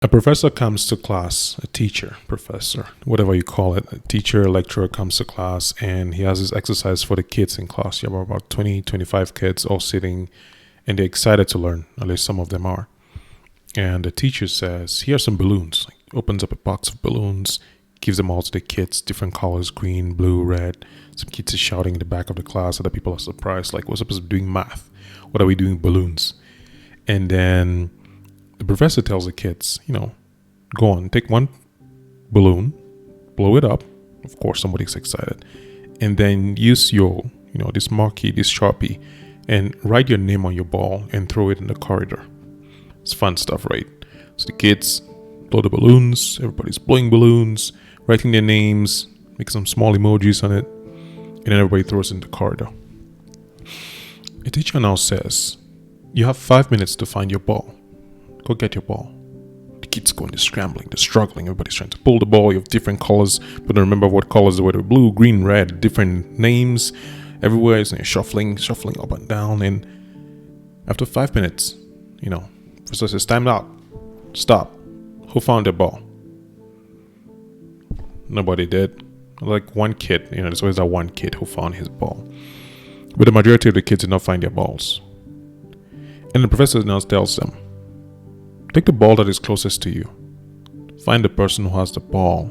A professor comes to class, a teacher, professor, whatever you call it, a teacher, lecturer comes to class, and he has this exercise for the kids in class. You have about 20, 25 kids all sitting, and they're excited to learn, at least some of them are. And the teacher says, here are some balloons. Like, opens up a box of balloons, gives them all to the kids, different colors, green, blue, red. Some kids are shouting in the back of the class. Other people are surprised, like, we're supposed to be doing math. What are we doing? Balloons. And then the professor tells the kids, go on, take one balloon, blow it up. Of course, somebody's excited. And then use your, this marquee, this Sharpie, and write your name on your ball and throw it in the corridor. It's fun stuff, right? So the kids blow the balloons. Everybody's blowing balloons, writing their names, make some small emojis on it, and then everybody throws it in the corridor. The teacher now says, you have 5 minutes to find your ball. Go get your ball. The kids go and they're scrambling, they're struggling. Everybody's trying to pull the ball. You have different colors, but don't remember what colors they were. Blue, green, red, different names everywhere. So you're shuffling up and down. And after 5 minutes, professor says, time out. Stop. Who found the ball? Nobody did. Like one kid, there's always that one kid who found his ball. But the majority of the kids did not find their balls. And the professor now tells them, take the ball that is closest to you. Find the person who has the ball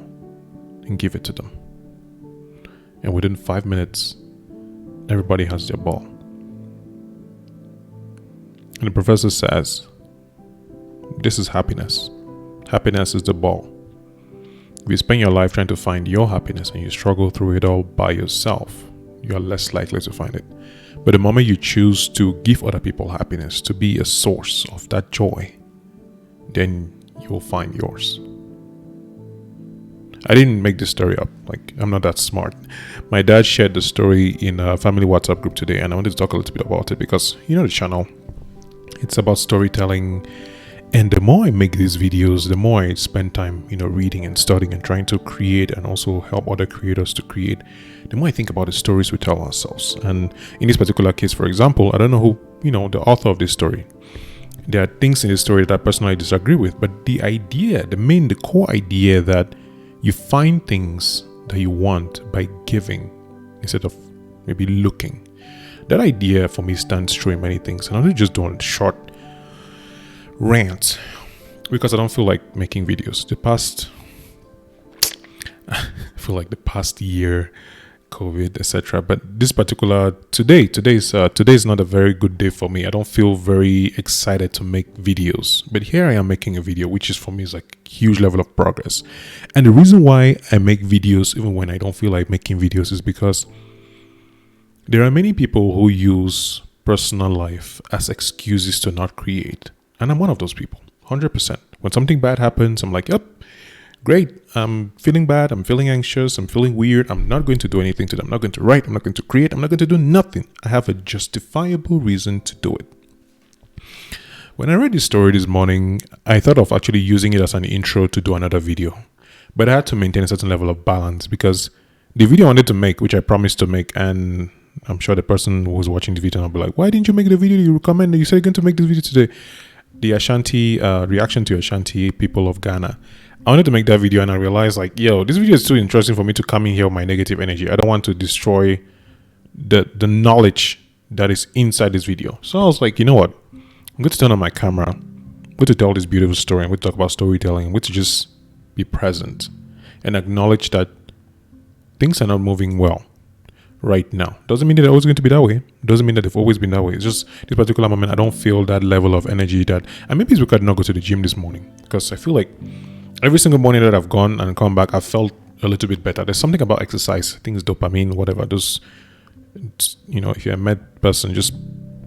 and give it to them. And within 5 minutes, everybody has their ball. And the professor says, this is happiness. Happiness is the ball. If you spend your life trying to find your happiness and you struggle through it all by yourself, you are less likely to find it. But the moment you choose to give other people happiness, to be a source of that joy, then you will find yours. I didn't make this story up. I'm not that smart. My dad shared the story in a family WhatsApp group today, and I wanted to talk a little bit about it because, the channel, it's about storytelling. And the more I make these videos, the more I spend time, reading and studying and trying to create and also help other creators to create, the more I think about the stories we tell ourselves. And in this particular case, for example, I don't know who, the author of this story. There are things in the story that I personally disagree with, but the idea, the core idea that you find things that you want by giving instead of maybe looking, that idea for me stands true in many things. And I'm not just doing short rants because I don't feel like making videos. I feel like the past year, COVID, etc. But this particular today is not a very good day for me. I don't feel very excited to make videos. But here I am making a video, which is for me is like a huge level of progress. And the reason why I make videos even when I don't feel like making videos is because there are many people who use personal life as excuses to not create. And I'm one of those people, 100%. When something bad happens, I'm like, yep, great. I'm feeling bad. I'm feeling anxious. I'm feeling weird. I'm not going to do anything today. I'm not going to write. I'm not going to create. I'm not going to do nothing. I have a justifiable reason to do it. When I read this story this morning, I thought of actually using it as an intro to do another video. But I had to maintain a certain level of balance because the video I wanted to make, which I promised to make, and I'm sure the person who was watching the video will be like, why didn't you make the video you recommended? You said you're going to make this video today. The Ashanti, reaction to Ashanti people of Ghana. I wanted to make that video and I realized this video is too interesting for me to come in here with my negative energy. I don't want to destroy the knowledge that is inside this video. So I was like, you know what? I'm going to turn on my camera. I'm going to tell this beautiful story. I'm going to talk about storytelling. I'm going to just be present and acknowledge that things are not moving well right now. Doesn't mean that they're always going to be that way. Doesn't mean that they've always been that way. It's just this particular moment I don't feel that level of energy and maybe it's because I did not go to the gym this morning, because I feel like every single morning that I've gone and come back, I've felt a little bit better. There's something about exercise, things, dopamine, whatever. Those, if you're a med person, just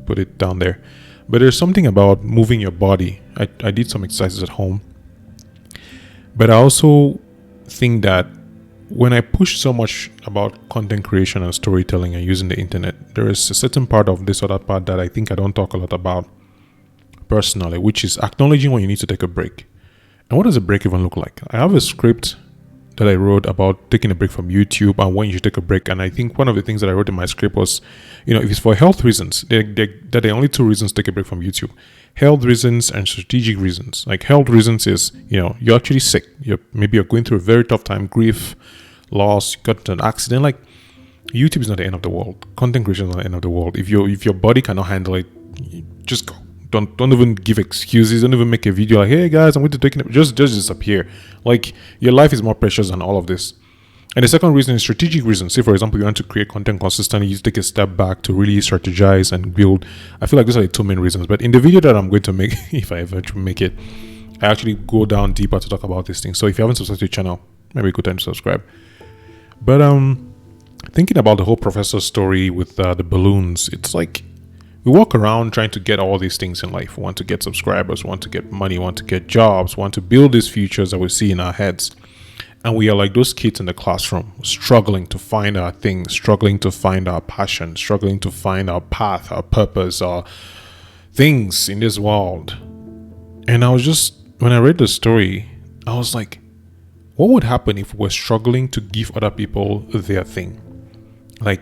put it down there. But there's something about moving your body. I did some exercises at home, but I also think that when I push so much about content creation and storytelling and using the internet, there is a certain part of this other part that I think I don't talk a lot about personally, which is acknowledging when you need to take a break. And what does a break even look like? I have a script that I wrote about taking a break from YouTube and when you should take a break. And I think one of the things that I wrote in my script was, if it's for health reasons, there are the only two reasons to take a break from YouTube: health reasons and strategic reasons. Like health reasons is, you're actually sick. Maybe you're going through a very tough time, grief, loss, you got into an accident. Like YouTube is not the end of the world. Content creation is not the end of the world. If your body cannot handle it, just go. Don't even give excuses. Don't even make a video like, hey guys, I'm going to take it. Just disappear. Like your life is more precious than all of this. And the second reason is strategic reasons. Say for example, you want to create content consistently, you take a step back to really strategize and build. I feel like those are the two main reasons. But in the video that I'm going to make, if I ever make it, I actually go down deeper to talk about these things. So if you haven't subscribed to the channel, maybe a good time to subscribe. But thinking about the whole professor story with the balloons, it's like we walk around trying to get all these things in life. We want to get subscribers, want to get money, want to get jobs, want to build these futures that we see in our heads. And we are like those kids in the classroom, struggling to find our thing, struggling to find our passion, struggling to find our path, our purpose, our things in this world. And when I read the story, I was like, what would happen if we're struggling to give other people their thing? Like,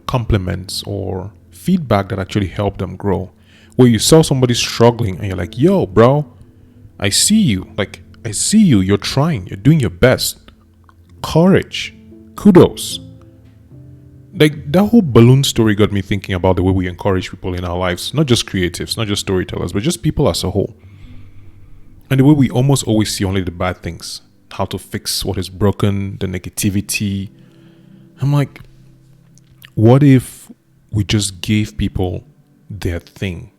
compliments or feedback that actually help them grow. Where you saw somebody struggling and you're like, yo, bro, I see you. Like, I see you. You're trying. You're doing your best. Courage. Kudos. Like, that whole balloon story got me thinking about the way we encourage people in our lives. Not just creatives, not just storytellers, but just people as a whole. And the way we almost always see only the bad things. How to fix what is broken, the negativity. I'm like, what if we just gave people their thing?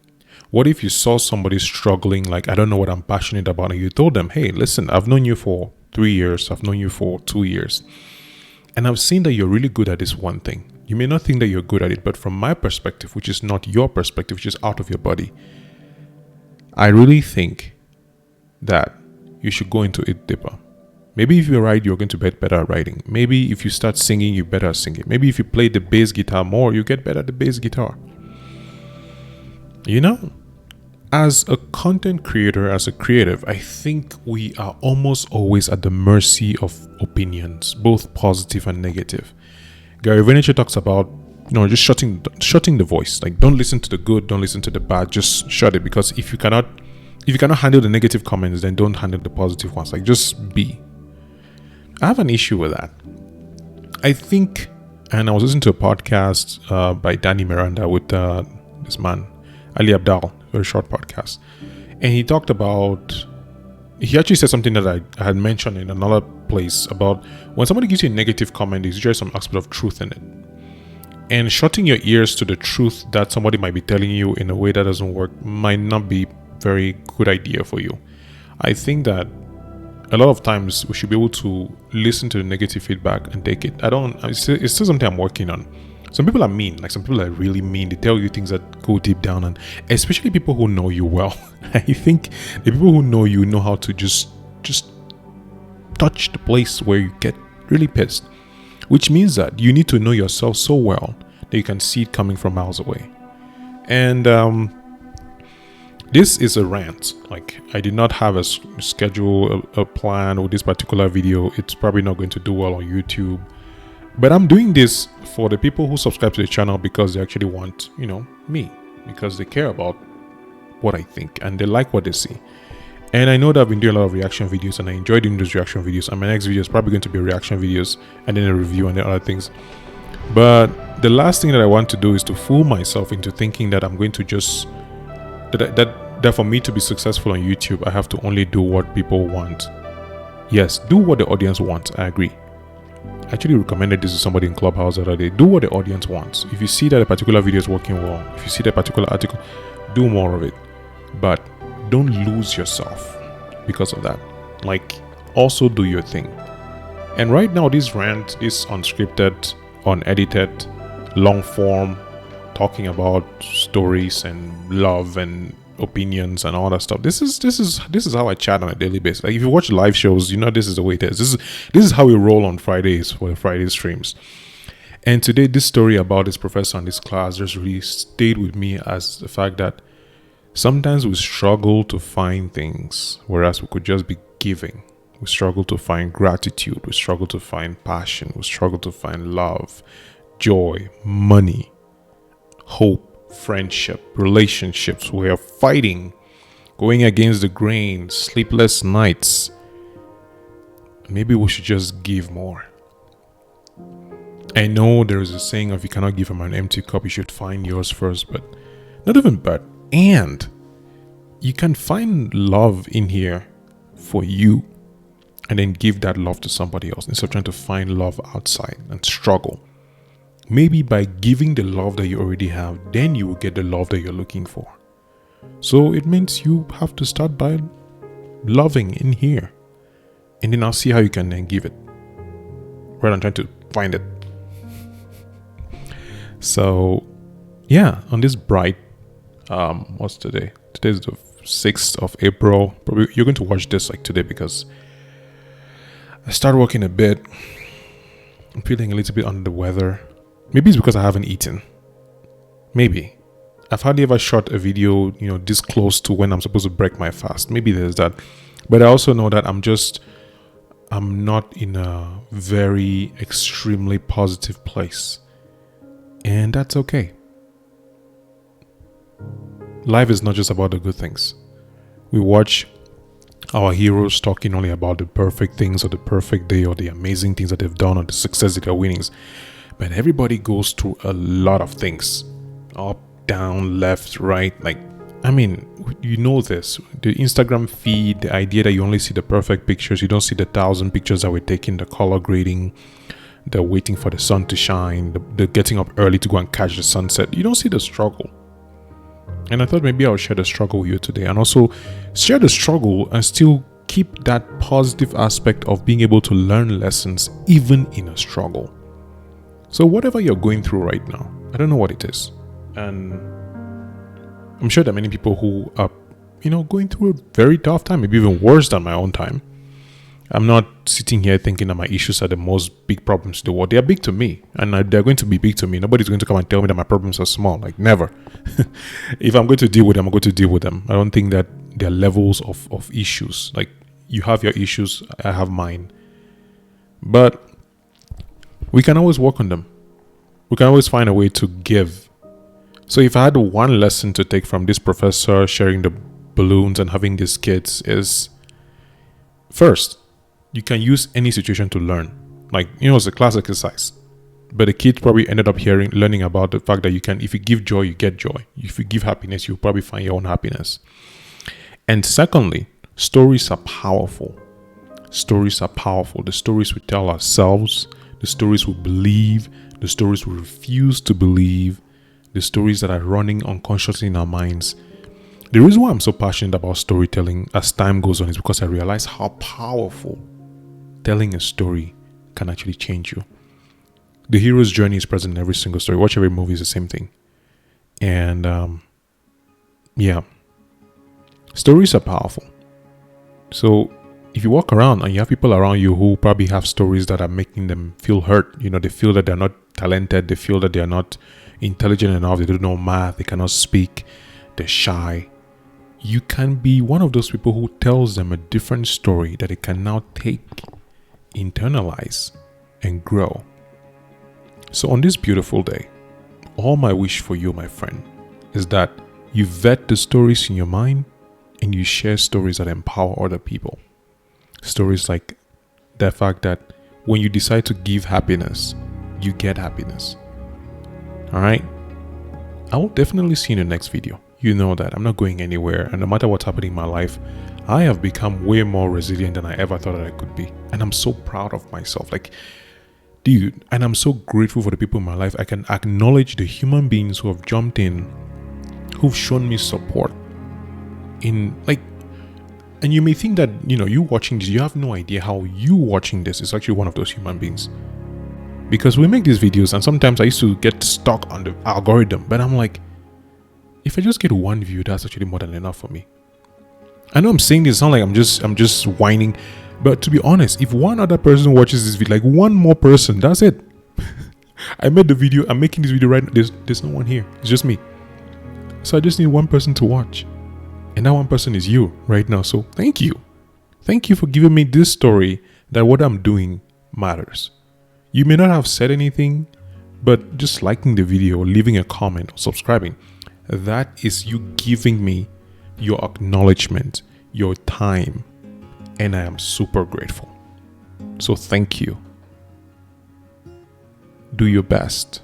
What if you saw somebody struggling, like, I don't know what I'm passionate about, and you told them, hey, listen, I've known you for 3 years, I've known you for 2 years, and I've seen that you're really good at this one thing. You may not think that you're good at it, but from my perspective, which is not your perspective, which is out of your body, I really think that you should go into it deeper. Maybe if you write, you're going to get better at writing. Maybe if you start singing, you're better at singing. Maybe if you play the bass guitar more, you get better at the bass guitar. As a content creator, as a creative, I think we are almost always at the mercy of opinions, both positive and negative. Gary Vaynerchuk talks about, just shutting the voice. Like, don't listen to the good, don't listen to the bad, just shut it. Because if you cannot handle the negative comments, then don't handle the positive ones. Like, just be. I have an issue with that. I think, and I was listening to a podcast by Danny Miranda with this man, Ali Abdal, very short podcast. And he talked about, he actually said something that I had mentioned in another place about when somebody gives you a negative comment, there's usually some aspect of truth in it. And shutting your ears to the truth that somebody might be telling you in a way that doesn't work might not be a very good idea for you. I think that a lot of times we should be able to listen to the negative feedback and take it. It's still something I'm working on. Some people are mean, like some people are really mean. They tell you things that go deep down, and especially people who know you well. I think the people who know you know how to just touch the place where you get really pissed, which means that you need to know yourself so well that you can see it coming from miles away. And this is a rant. Like, I did not have a schedule, a plan with this particular video. It's probably not going to do well on YouTube. But I'm doing this for the people who subscribe to the channel because they actually want, me. Because they care about what I think and they like what they see. And I know that I've been doing a lot of reaction videos and I enjoy doing those reaction videos. And my next video is probably going to be reaction videos and then a review and then other things. But the last thing that I want to do is to fool myself into thinking that I'm going to just that for me to be successful on YouTube, I have to only do what people want. Yes, do what the audience wants. I agree. I actually recommended this to somebody in Clubhouse the other day. Do what the audience wants. If you see that a particular video is working well, if you see that particular article, do more of it. But don't lose yourself because of that. Like, also do your thing. And right now, this rant, this unscripted, unedited, long form, talking about stories and love and opinions and all that stuff. This is how I chat on a daily basis. Like, if you watch live shows, this is the way it is. This is how we roll on Fridays for the Friday streams. And today, this story about this professor and this class just really stayed with me as the fact that sometimes we struggle to find things, whereas we could just be giving. We struggle to find gratitude. We struggle to find passion. We struggle to find love, joy, money, hope, friendship, relationships. We are fighting, going against the grain, sleepless nights. Maybe we should just give more. I know there is a saying of you cannot give from an empty cup, you should find yours first, but not even but. And you can find love in here for you and then give that love to somebody else instead of trying to find love outside and struggle. Maybe by giving the love that you already have, then you will get the love that you're looking for. So it means you have to start by loving in here. And then I'll see how you can then give it, rather than trying to find it. So, yeah, on this bright, what's today? Today's the 6th of April. Probably you're going to watch this like today because I started working a bit. I'm feeling a little bit under the weather. Maybe it's because I haven't eaten. Maybe. I've hardly ever shot a video, this close to when I'm supposed to break my fast. Maybe there's that. But I also know that I'm not in a very extremely positive place. And that's okay. Life is not just about the good things. We watch our heroes talking only about the perfect things or the perfect day or the amazing things that they've done or the success that they're winnings. But everybody goes through a lot of things. Up, down, left, right. You know this. The Instagram feed, the idea that you only see the perfect pictures. You don't see the 1,000 pictures that we're taking, the color grading, the waiting for the sun to shine, the getting up early to go and catch the sunset. You don't see the struggle. And I thought maybe I'll share the struggle with you today and also share the struggle and still keep that positive aspect of being able to learn lessons even in a struggle. So whatever you're going through right now, I don't know what it is. And I'm sure there are many people who are, going through a very tough time, maybe even worse than my own time. I'm not sitting here thinking that my issues are the most big problems in the world. They are big to me, and they're going to be big to me. Nobody's going to come and tell me that my problems are small. Never. If I'm going to deal with them, I'm going to deal with them. I don't think that there are levels of issues. You have your issues, I have mine. But we can always work on them. We can always find a way to give. So if I had one lesson to take from this professor sharing the balloons and having these kids is, first, you can use any situation to learn. It's a class exercise. But the kids probably ended up learning about the fact that if you give joy, you get joy. If you give happiness, you'll probably find your own happiness. And secondly, stories are powerful. Stories are powerful. The stories we tell ourselves, the stories we believe, the stories we refuse to believe, the stories that are running unconsciously in our minds. The reason why I'm so passionate about storytelling as time goes on is because I realize how powerful telling a story can actually change you. The hero's journey is present in every single story. Watch every movie, is the same thing. And stories are powerful. So if you walk around and you have people around you who probably have stories that are making them feel hurt, they feel that they're not talented, they feel that they're not intelligent enough, they don't know math, they cannot speak, they're shy. You can be one of those people who tells them a different story that they can now take, internalize, and grow. So on this beautiful day, all my wish for you, my friend, is that you vet the stories in your mind and you share stories that empower other people. Stories like the fact that when you decide to give happiness, you get happiness. All right? I will definitely see you in the next video. You know that I'm not going anywhere, and no matter what's happening in my life, I have become way more resilient than I ever thought that I could be. And I'm so proud of myself. Dude, and I'm so grateful for the people in my life. I can acknowledge the human beings who have jumped in, who've shown me support. And you may think that, you watching this, you have no idea how you watching this is actually one of those human beings. Because we make these videos, and sometimes I used to get stuck on the algorithm, but I'm like, if I just get one view, that's actually more than enough for me. I know I'm saying this, it's not like I'm just whining, but to be honest, if one other person watches this video, one more person, that's it. I made the video, I'm making this video right now, there's no one here, it's just me. So I just need one person to watch. And that one person is you right now, so thank you. Thank you for giving me this story that what I'm doing matters. You may not have said anything, but just liking the video, leaving a comment, or subscribing, that is you giving me your acknowledgement, your time, and I am super grateful. So thank you. Do your best.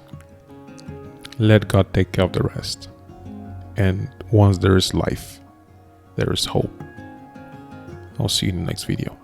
Let God take care of the rest. And once there is life, there is hope. I'll see you in the next video.